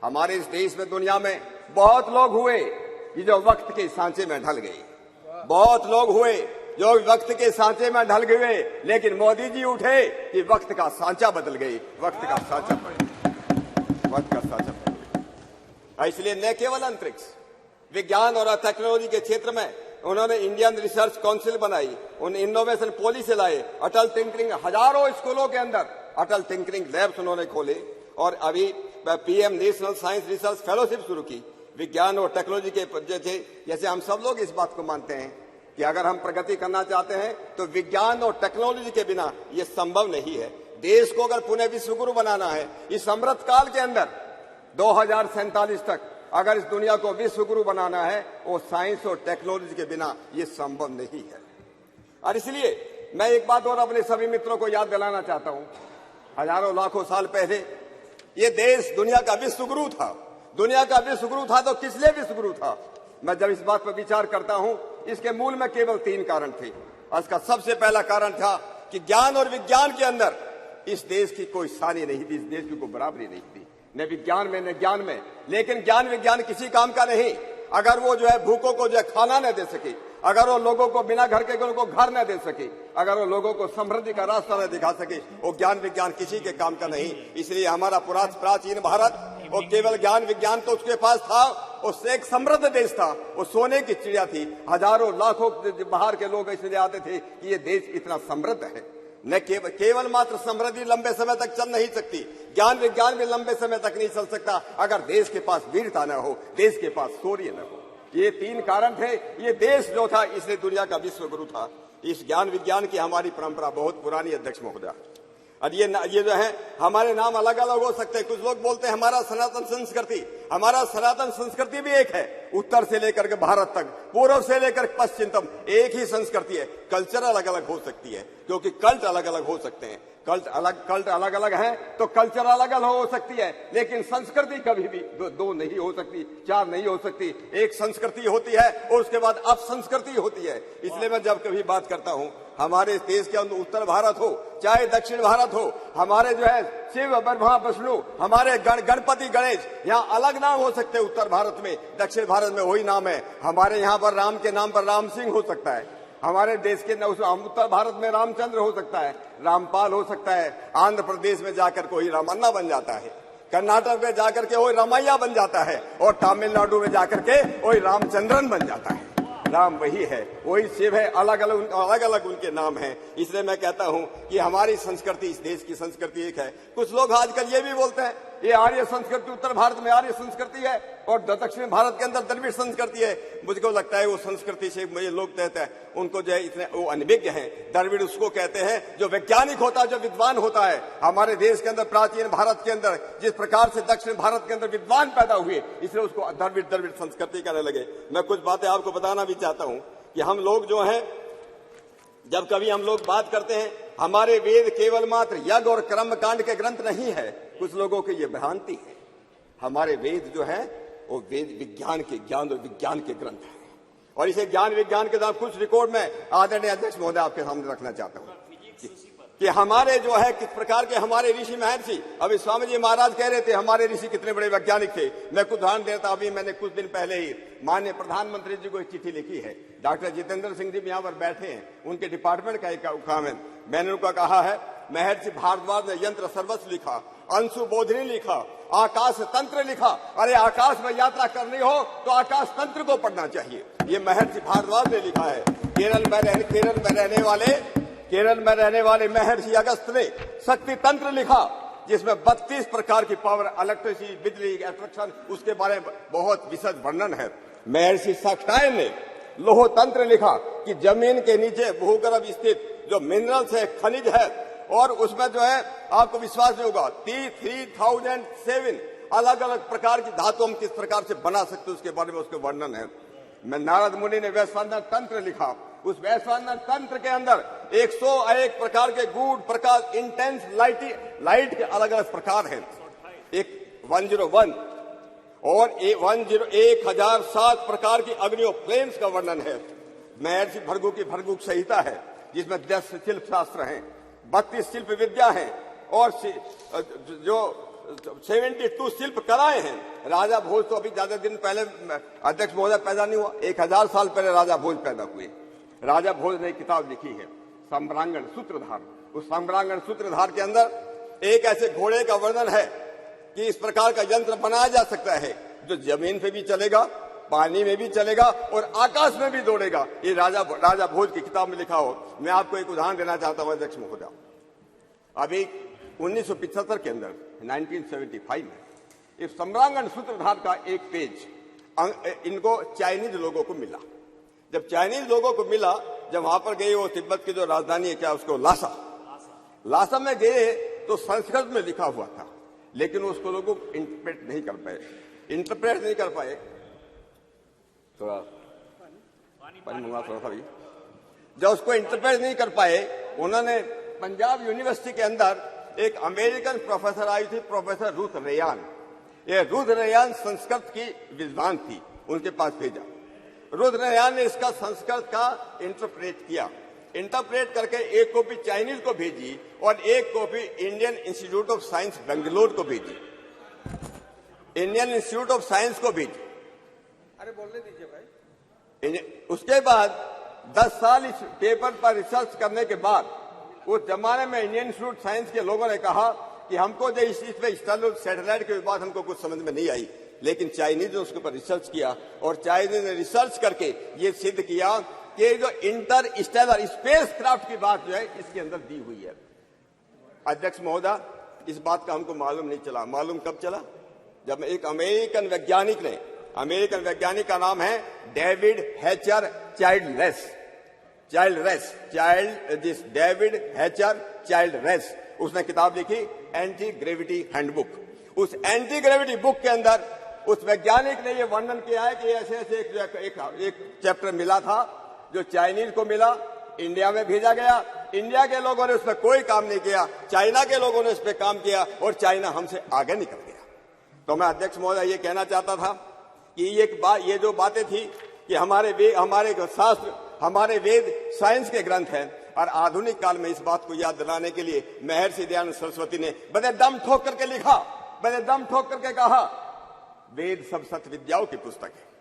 हमारे इस देश में, दुनिया में बहुत लोग हुए कि जो वक्त के सांचे में ढल गए, बहुत लोग हुए जो वक्त के सांचे में ढल गए, लेकिन मोदी जी उठे कि वक्त का सांचा बदल गई, वक्त का सांचा बदल गया। इसलिए न केवल अंतरिक्ष विज्ञान और टेक्नोलॉजी के क्षेत्र में उन्होंने इंडियन रिसर्च काउंसिल बनाई, उन इनोवेशन पॉलिसी लाए, अटल टिंकरिंग, हजारों स्कूलों के अंदर अटल टिंकरिंग लैब्स उन्होंने खोले, और अभी PM national science research fellowship शुरू की। विज्ञान और टेक्नोलॉजी के जैसे हम सब लोग इस बात को मानते हैं कि अगर हम प्रगति करना चाहते हैं तो विज्ञान और टेक्नोलॉजी के बिना ये संभव नहीं है। देश को अगर पुनः विश्वगुरु बनाना है इस अमृत काल के अंदर 2047 तक, अगर इस दुनिया को विश्वगुरु बनाना है, वो साइंस और टेक्नोलॉजी के बिना ये संभव नहीं है। और इसलिए मैं एक बात और अपने सभी मित्रों को याद दिलाना चाहता हूं, हजारों लाखों साल पहले ये देश दुनिया का विश्वगुरु था। दुनिया का विश्वगुरु था तो किस लिए विश्वगुरु था? मैं जब इस बात पर विचार करता हूं, इसके मूल में केवल 3 कारण थे। इसका सबसे पहला कारण था कि ज्ञान और विज्ञान के अंदर इस देश की कोई सानी नहीं थी, इस देश की कोई बराबरी नहीं थी, न विज्ञान में न ज्ञान में। लेकिन ज्ञान विज्ञान किसी काम का नहीं अगर वो जो है भूखों को जो है खाना न दे सके, अगर वो लोगों को बिना घर के उनको घर न दे सके, अगर वो लोगों को समृद्धि का रास्ता न दिखा सके, वो ज्ञान विज्ञान किसी के काम का नहीं। इसलिए हमारा प्राचीन भारत, वो केवल ज्ञान विज्ञान तो उसके पास था, उससे एक समृद्ध देश था, वो सोने की चिड़िया थी। हजारों लाखों बाहर के लोग इसलिए आते थे कि ये देश इतना समृद्ध है। न केवल मात्र समृद्धि लंबे समय तक चल नहीं सकती, ज्ञान विज्ञान भी लंबे समय तक नहीं चल सकता अगर देश के पास वीरता न हो, देश के पास शौर्य न हो। ये 3 कारण थे। ये देश जो था इसलिए दुनिया का विश्वगुरु था। इस ज्ञान विज्ञान की हमारी परंपरा बहुत पुरानी, अध्यक्ष महोदय। और ये जो है हमारे नाम अलग अलग हो सकते हैं। कुछ लोग बोलते हैं हमारा सनातन संस्कृति, हमारा सनातन संस्कृति भी एक है। उत्तर से लेकर के भारत तक, पूर्व से लेकर पश्चिम तक एक ही संस्कृति है। कल्चर अलग अलग हो सकती है क्योंकि कल्ट अलग अलग हो सकते हैं। कल्ट अलग अलग है तो कल्चर अलग अलग हो सकती है, लेकिन संस्कृति कभी भी दो नहीं हो सकती, 4 नहीं हो सकती। एक संस्कृति होती है और उसके बाद अब संस्कृति होती है। इसलिए मैं जब कभी बात करता हूं, हमारे देश के अंदर उत्तर भारत हो चाहे दक्षिण भारत हो, हमारे जो है शिव ब्रह्मा विष्णु, हमारे गणपति गणेश, यहाँ अलग नाम हो सकते हैं। उत्तर भारत में, दक्षिण भारत में वही नाम है। हमारे यहाँ पर राम के नाम पर राम सिंह हो सकता है, हमारे देश के उत्तर भारत में रामचंद्र हो सकता है, रामपाल हो सकता है। आंध्र प्रदेश में जाकर कोई रामन्ना बन जाता है, कर्नाटक में जाकर के वही रामैया बन जाता है, और तमिलनाडु में जाकर के वही रामचंद्रन बन जाता है। राम वही है, वही शिव है, अलग अलग उनके नाम हैं। इसलिए मैं कहता हूं कि हमारी संस्कृति, इस देश की संस्कृति एक है। कुछ लोग आजकल ये भी बोलते हैं ये आर्य संस्कृति, उत्तर भारत में आर्य संस्कृति है और दक्षिण भारत के अंदर द्रविड़ संस्कृति है। मुझको लगता है वो संस्कृति से ये लोग कहते हैं, उनको जो है इतने वो अनभिज्ञ हैं। द्रविड़ उसको कहते हैं जो वैज्ञानिक होता है, जो विद्वान होता है। हमारे देश के अंदर, प्राचीन भारत के अंदर जिस प्रकार से दक्षिण भारत के अंदर विद्वान पैदा हुए, इसलिए उसको द्रविड़ संस्कृति कहने लगे। मैं कुछ बातें आपको बताना भी चाहता हूं कि हम लोग जो हैं, जब कभी हम लोग बात करते हैं, हमारे वेद केवल मात्र यज्ञ और कर्म कांड के ग्रंथ नहीं है। कुछ लोगों की ये भ्रांति है। हमारे वेद जो है वो वेद विज्ञान के ज्ञान और विज्ञान के ग्रंथ है, और इसे ज्ञान विज्ञान के साथ कुछ रिकॉर्ड में आदरणीय अध्यक्ष महोदय आपके सामने रखना चाहता हूं कि हमारे जो है किस प्रकार के हमारे ऋषि महर्षि। अभी स्वामी जी महाराज कह रहे थे हमारे ऋषि कितने बड़े वैज्ञानिक थे। मैं कुछ उदाहरण देता। अभी मैंने कुछ दिन पहले ही माननीय प्रधानमंत्री जी को एक चिट्ठी लिखी है। डॉक्टर जितेंद्र सिंह जी भी यहाँ पर बैठे हैं, उनके डिपार्टमेंट का एक काम है। मैंने उनका कहा है, महर्षि भारद्वाज ने यंत्र सर्वस्व लिखा, अंशु बोधिनी लिखा, आकाश तंत्र लिखा। अरे आकाश में यात्रा करनी हो तो आकाश तंत्र को पढ़ना चाहिए, ये महर्षि भारद्वाज ने लिखा है। केरल में रहने वाले महर्षि अगस्त ने शक्ति तंत्र लिखा, जिसमें 32 प्रकार की पावर, इलेक्ट्रिसिटी, बिजली, अट्रैक्शन, उसके बारे में बहुत विशद वर्णन है। महर्षि शाक्टायन ने लोह तंत्र लिखा कि जमीन के नीचे भूगर्भ स्थित जो मिनरल्स है, खनिज है, और उसमें जो है आपको विश्वास नहीं होगा 3007 अलग अलग प्रकार की धातु हम किस प्रकार से बना सकते उसके बारे में उसके वर्णन है। मैं नारद मुनि ने वैश्वानर तंत्र लिखा। उस वैश्वानर तंत्र के अंदर 101 प्रकार के गूढ़ प्रकाश, इंटेंस लाइट के अलग अलग प्रकार हैं। एक 101 और 1007 प्रकार की अग्नियों, फ्लेम्स का वर्णन है। महर्षि भृगु की भृगु संहिता है, जिसमें 10 शिल्प शास्त्र हैं, 32 शिल्प विद्या है, और जो 72 शिल्प कराए हैं। राजा भोज तो अभी ज्यादा दिन पहले अध्यक्ष महोदय पैदा नहीं हुआ, 1000 साल पहले राजा भोज पैदा हुए। राजा भोज ने एक किताब लिखी है सम्रांगण सूत्रधार। उस सम्रांगण सूत्रधार के अंदर एक ऐसे घोड़े का वर्णन है कि इस प्रकार का यंत्र बनाया जा सकता है जो जमीन पे भी चलेगा, पानी में भी चलेगा और आकाश में भी दौड़ेगा। ये राजा भोज की किताब में लिखा हो। मैं आपको एक उदाहरण देना चाहता हूं अध्यक्ष महोदय। अभी 1975 के अंदर 1975 में इस सम्रांगण सूत्रधार का एक पेज इनको चाइनीज लोगों को मिला। जब चाइनीज लोगों को मिला, जब वहां पर गए, वो तिब्बत की जो राजधानी है क्या उसको लासा में गए तो संस्कृत में लिखा हुआ था, लेकिन उसको लोगों इंटरप्रेट नहीं कर पाए। थोड़ा पानी मंगवा थोड़ा सा भी। जब उसको इंटरप्रेट नहीं कर पाए, उन्होंने पंजाब यूनिवर्सिटी के अंदर एक अमेरिकन प्रोफेसर आई थी, प्रोफेसर रूथ रेयान। ये रूथ रेयान संस्कृत की विद्वान थी, उनके पास भेजा। रूथ रेयान ने इसका संस्कृत का इंटरप्रेट किया। इंटरप्रेट करके एक कॉपी चाइनीज को भेजी और एक copy Indian institute of science Bangalore को भेजी। इंडियन इंस्टीट्यूट ऑफ साइंस को भेजी। अरे बोलने दीजिए भाई। उसके बाद 10 साल इस पेपर पर रिसर्च करने के बाद उस जमाने में इंडियन इंस्टीट्यूट साइंस के लोगों ने कहा कि हमको जो इस पे सैटेलाइट के बात हमको कुछ समझ में नहीं आई, लेकिन चाइनीज ने उसके ऊपर रिसर्च किया और चाइनीज ने रिसर्च करके ये सिद्ध किया कि जो इंटर स्टेलर स्पेस क्राफ्ट की बात जो है इसके अंदर दी हुई है। अध्यक्ष महोदय, इस बात का हमको मालूम नहीं चला। मालूम कब चला? जब एक अमेरिकन वैज्ञानिक का नाम है डेविड हैचर चाइल्डरेस, उसने किताब लिखी एंटी ग्रेविटी हैंडबुक। उस एंटी ग्रेविटी बुक के अंदर उस वैज्ञानिक ने यह वर्णन किया है कि ऐसे ऐसे एक चैप्टर मिला था जो चाइनीज को मिला, इंडिया में भेजा गया। इंडिया के लोगों ने उस पर कोई काम नहीं किया, चाइना के लोगों ने उस पर काम किया और चाइना हमसे आगे निकल गया। तो मैं अध्यक्ष महोदय ये कहना चाहता था कि ये जो बातें थी कि हमारे शास्त्र, हमारे वेद साइंस के ग्रंथ हैं, और आधुनिक काल में इस बात को याद दिलाने के लिए महर्षि दयानंद सरस्वती ने बड़े दम ठोक करके लिखा, बड़े दम ठोक करके कहा, वेद सब सत्य विद्याओं की पुस्तक है।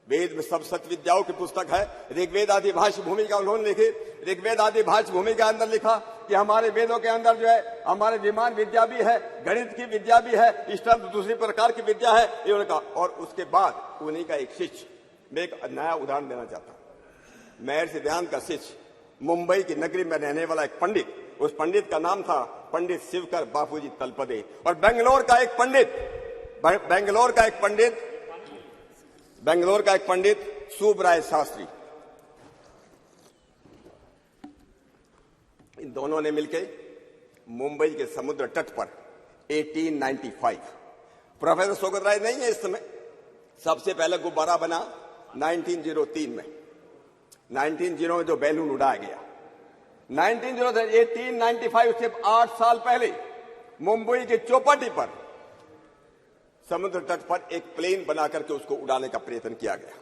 वेद में सब सत्य विद्याओं की पुस्तक है। ऋग्वेद आदि भाष्य भूमिका उन्होंने लिखी। ऋग्वेद आदि भाष्य भूमिका के अंदर लिखा कि हमारे वेदों के अंदर जो है हमारे विमान विद्या भी है, गणित की विद्या भी है, इस तरह दूसरी प्रकार की विद्या है, ये उन्होंने कहा। और उसके बाद उन्हीं का एक शिष्य, मैं एक नया उदाहरण देना चाहता हूं। महर्षि दयानंद का शिष्य, मुंबई की नगरी में रहने वाला एक पंडित, उस पंडित का नाम था पंडित शिवकर बापूजी तलपदे। और बेंगलोर का एक पंडित सुबराय शास्त्री, इन दोनों ने मिलकर मुंबई के समुद्र तट पर 1895, प्रोफेसर सोगत राय नहीं है इस समय, सबसे पहले गुब्बारा बना 1903 में, 1900 में जो बैलून उड़ाया गया 1895 से 8 साल पहले मुंबई के चौपाटी पर समुद्र तट पर एक प्लेन बना करके उसको उड़ाने का प्रयत्न किया गया।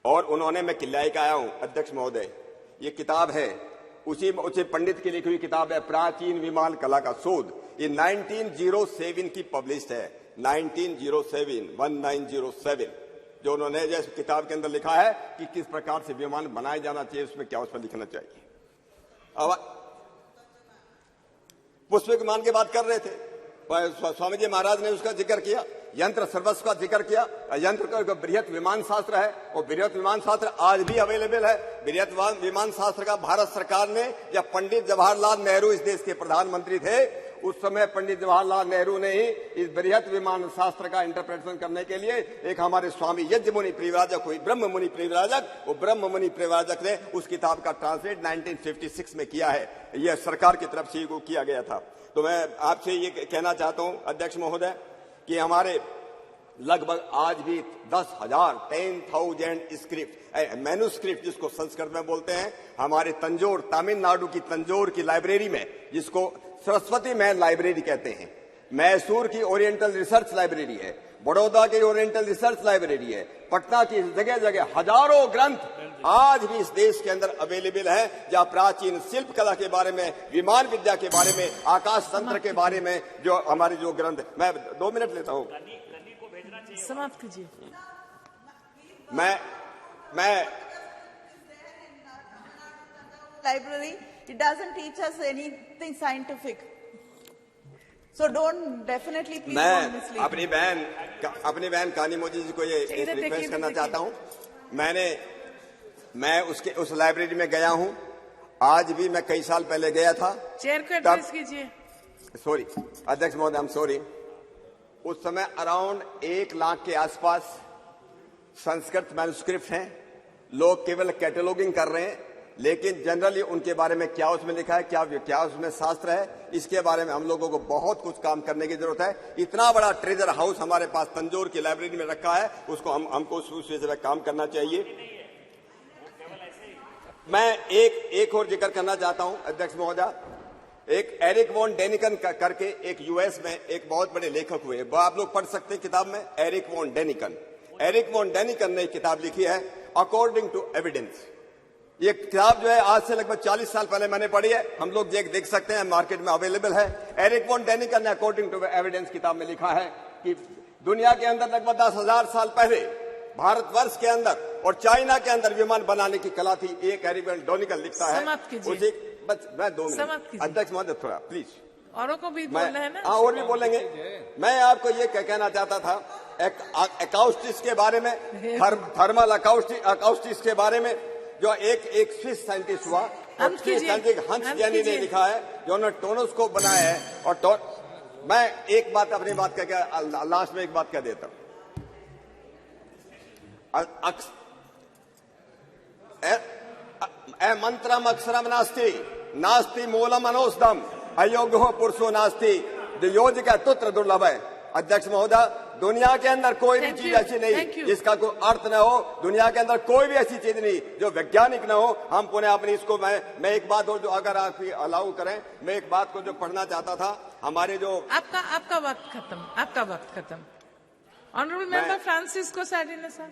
और उन्होंने, मैं किल्लाई का आया हूं अध्यक्ष महोदय, ये किताब है उसी पंडित की लिखी हुई किताब है प्राचीन विमान कला का शोध। ये 1907 की पब्लिश्ड है, 1907 जो उन्होंने जैसे किताब के अंदर लिखा है कि किस प्रकार से विमान बनाया जाना चाहिए, उसमें क्या उसमें लिखना चाहिए। अब पुष्प विमान की बात कर रहे थे, स्वामी जी महाराज ने उसका जिक्र किया, यंत्र सर्वस्व का जिक्र किया। यंत्र का बृहत विमान शास्त्र है और बृहत विमान शास्त्र आज भी अवेलेबल है। बृहत विमान शास्त्र का भारत सरकार ने, जब पंडित जवाहरलाल नेहरू इस देश के प्रधानमंत्री थे, उस समय पंडित जवाहरलाल नेहरू ने ही इस बृहत विमान शास्त्र का इंटरप्रिटेशन करने के लिए एक हमारे स्वामी यज्ञ मुनि परिव्राजक हुई, ब्रह्म मुनि परिव्राजक, वो ब्रह्म मुनि परिव्राजक ने उस किताब का ट्रांसलेट 1956 में किया है। यह सरकार की तरफ से किया गया था। तो मैं आपसे ये कहना चाहता हूं अध्यक्ष महोदय कि हमारे लगभग आज भी 10,000 स्क्रिप्ट, मैन्यूस्क्रिप्ट जिसको संस्कृत में बोलते हैं, हमारे तंजौर, तमिलनाडु की तंजौर की लाइब्रेरी में, जिसको सरस्वती महल लाइब्रेरी कहते हैं, मैसूर की ओरिएंटल रिसर्च लाइब्रेरी है, बड़ौदा की ओरिएंटल रिसर्च लाइब्रेरी है, पटना की जगह जगह हजारों ग्रंथ आज भी इस देश के अंदर अवेलेबल है, जहां प्राचीन शिल्प कला के बारे में, विमान विद्या के बारे में, आकाश तंत्र के बारे में जो हमारे जो ग्रंथ। मैं 2 मिनट लेता हूं, समाप्त कीजिए। मैं library, it doesn't teach us anything scientific. So don't definitely please don't मैं mislead. अपनी बहन कानी मोदी जी को ये एक रिक्वेस्ट करना चाहता हूं। मैं उस लाइब्रेरी में गया हूं, आज भी मैं कई साल पहले गया था। चेयर को एड्रेस कीजिए। सॉरी अध्यक्ष महोदय, आई एम सॉरी। उस समय अराउंड 1 लाख के आसपास संस्कृत मैन्युस्क्रिप्ट हैं। लोग केवल कैटलॉगिंग कर रहे हैं, लेकिन जनरली उनके बारे में क्या उसमें लिखा है, क्या उसमें शास्त्र है, इसके बारे में हम लोगों को बहुत कुछ काम करने की जरूरत है। इतना बड़ा ट्रेजर हाउस हमारे पास तंजौर की लाइब्रेरी में रखा है, उसको हमको उस विषय में काम करना चाहिए। मैं एक और जिक्र करना चाहता हूं अध्यक्ष महोदय। एक एरिक वॉन डेनिकन करके एक यूएस में एक बहुत बड़े लेखक हुए, आप लोग पढ़ सकते हैं किताब में, एरिक वॉन डेनिकन ने एक किताब लिखी है अकॉर्डिंग टू एविडेंस। ये किताब जो है आज से लगभग 40 साल पहले मैंने पढ़ी है, हम लोग देख सकते हैं, मार्केट में अवेलेबल है। एरिक वॉन डेनिकन ने अकॉर्डिंग टू एविडेंस किताब में लिखा है कि दुनिया के अंदर लगभग 10,000 साल पहले भारतवर्ष के अंदर और चाइना के अंदर विमान बनाने की कला थी। एक एरिक वॉन डेनिकन लिखता है। मैं 2 मिनट अध्यक्ष महोदय, थोड़ा प्लीज, औरों को भी बोलना है ना। हाँ, और भी बोलेंगे। मैं आपको ये कहना चाहता था अकाउस्टिक्स के बारे में, थर्मल अकाउस्टिक्स के बारे में, जो एक स्विस साइंटिस्ट हुआ, हंस जैनी ने लिखा है, जो उन्होंने टोनोस्कोप बनाया है। और मैं एक बात अपनी बात कह लास्ट में एक बात कह देता हूं। मंत्रम अक्षरम नास्ति मूलम अनोस्दम अयोग्यो पुरुषो नास्ति योजिका तुत्र दुर्लभ है। अध्यक्ष महोदय, दुनिया के अंदर कोई भी चीज ऐसी नहीं जिसका कोई अर्थ न हो, दुनिया के अंदर कोई भी ऐसी चीज नहीं जो वैज्ञानिक न हो। हम पुनः अपनी इसको मैं एक बात और जो अगर आप अलाउ करें, मैं एक बात को जो पढ़ना चाहता था, हमारे जो आपका वक्त खत्म। ऑनरेबल मेंबर फ्रांसिस्को सार्डिनो साहब।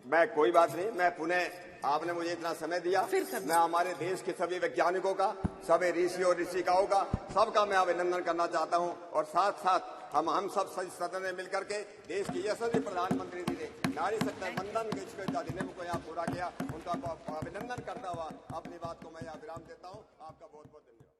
मैं कोई बात नहीं, मैं पुनः आपने मुझे इतना समय दिया, मैं हमारे देश के सभी वैज्ञानिकों का, सभी ऋषि और ऋषिकाओं का, सबका मैं अभिनंदन करना चाहता हूं। और साथ साथ हम सब सदन में मिलकर के देश के यशस्वी प्रधानमंत्री जी ने नारी शक्ति वंदन के अधिनियम को यहाँ पूरा किया, उनका अभिनंदन करता हुआ अपनी बात को मैं यहाँ विराम देता हूँ। आपका बहुत बहुत धन्यवाद।